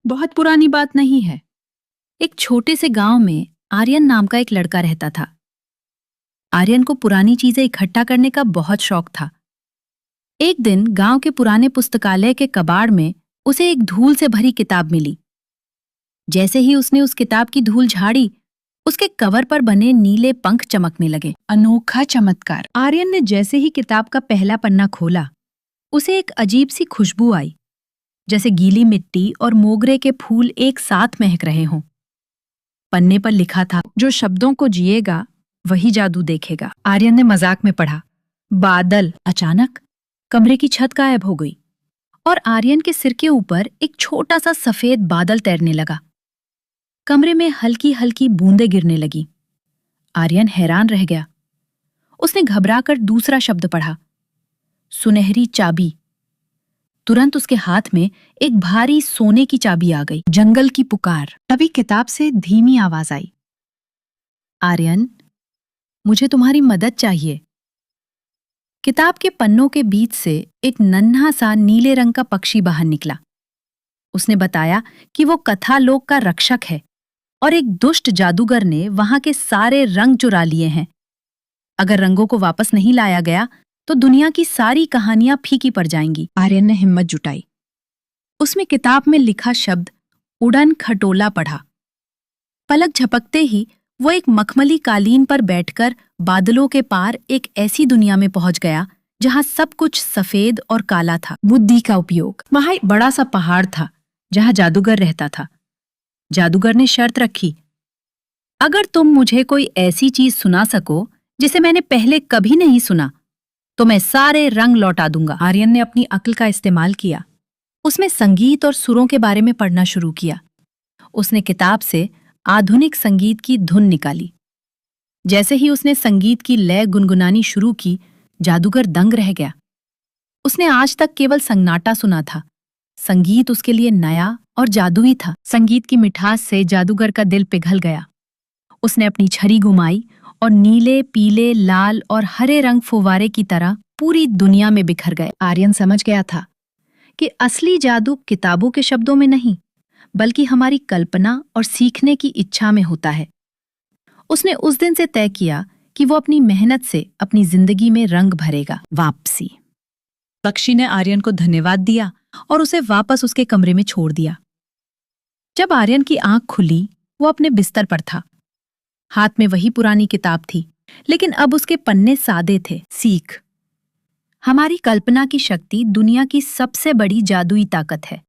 बहुत पुरानी बात नहीं है। एक छोटे से गांव में आर्यन नाम का एक लड़का रहता था। आर्यन को पुरानी चीजें इकट्ठा करने का बहुत शौक था। एक दिन गांव के पुराने पुस्तकालय के कबाड़ में उसे एक धूल से भरी किताब मिली। जैसे ही उसने उस किताब की धूल झाड़ी, उसके कवर पर बने नीले पंख चमकने लगे। अनोखा चमत्कार। आर्यन ने जैसे ही किताब का पहला पन्ना खोला, उसे एक अजीब सी खुशबू आई, जैसे गीली मिट्टी और मोगरे के फूल एक साथ महक रहे हों। पन्ने पर लिखा था, जो शब्दों को जिएगा वही जादू देखेगा। आर्यन ने मजाक में पढ़ा, बादल। अचानक कमरे की छत गायब हो गई और आर्यन के सिर के ऊपर एक छोटा सा सफेद बादल तैरने लगा। कमरे में हल्की हल्की बूंदें गिरने लगी। आर्यन हैरान रह गया। उसने घबराकर दूसरा शब्द पढ़ा, सुनहरी चाबी। तुरंत उसके हाथ में एक भारी सोने की चाबी आ गई। जंगल की पुकार। तभी किताब से धीमी आवाज आई, आर्यन, मुझे तुम्हारी मदद चाहिए। किताब के पन्नों के बीच से एक नन्हा सा नीले रंग का पक्षी बाहर निकला। उसने बताया कि वो कथा लोक का रक्षक है और एक दुष्ट जादूगर ने वहां के सारे रंग चुरा लिए हैं। अगर रंगों को वापस नहीं लाया गया तो दुनिया की सारी कहानियां फीकी पड़ जाएंगी। आर्यन ने हिम्मत जुटाई। उसमें किताब में लिखा शब्द उड़न खटोला पढ़ा। पलक झपकते ही वो एक मखमली कालीन पर बैठकर बादलों के पार एक ऐसी दुनिया में पहुंच गया जहां सब कुछ सफेद और काला था। बुद्धि का उपयोग। वहां एक बड़ा सा पहाड़ था जहां जादूगर रहता था। जादूगर ने शर्त रखी, अगर तुम मुझे कोई ऐसी चीज सुना सको जिसे मैंने पहले कभी नहीं सुना तो मैं सारे रंग लौटा दूंगा। आर्यन ने अपनी अक्ल का इस्तेमाल किया। उसने संगीत और सुरों के बारे में पढ़ना शुरू किया। उसने किताब से आधुनिक संगीत की धुन निकाली। जैसे ही उसने संगीत की लय गुनगुनानी शुरू की, जादूगर दंग रह गया। उसने आज तक केवल सन्नाटा सुना था। संगीत उसके लिए नया और जादुई था। संगीत की मिठास से जादूगर का दिल पिघल गया। उसने अपनी छड़ी घुमाई और नीले, पीले, लाल और हरे रंग फुव्वारे की तरह पूरी दुनिया में बिखर गए। आर्यन समझ गया था कि असली जादू किताबों के शब्दों में नहीं, बल्कि हमारी कल्पना और सीखने की इच्छा में होता है। उसने उस दिन से तय किया कि वो अपनी मेहनत से अपनी जिंदगी में रंग भरेगा। वापसी। पक्षी ने आर्यन को धन्यवाद दिया और उसे वापस उसके कमरे में छोड़ दिया। जब आर्यन की आंख खुली, वो अपने बिस्तर पर था। हाथ में वही पुरानी किताब थी, लेकिन अब उसके पन्ने सादे थे। सीख। हमारी कल्पना की शक्ति दुनिया की सबसे बड़ी जादुई ताकत है।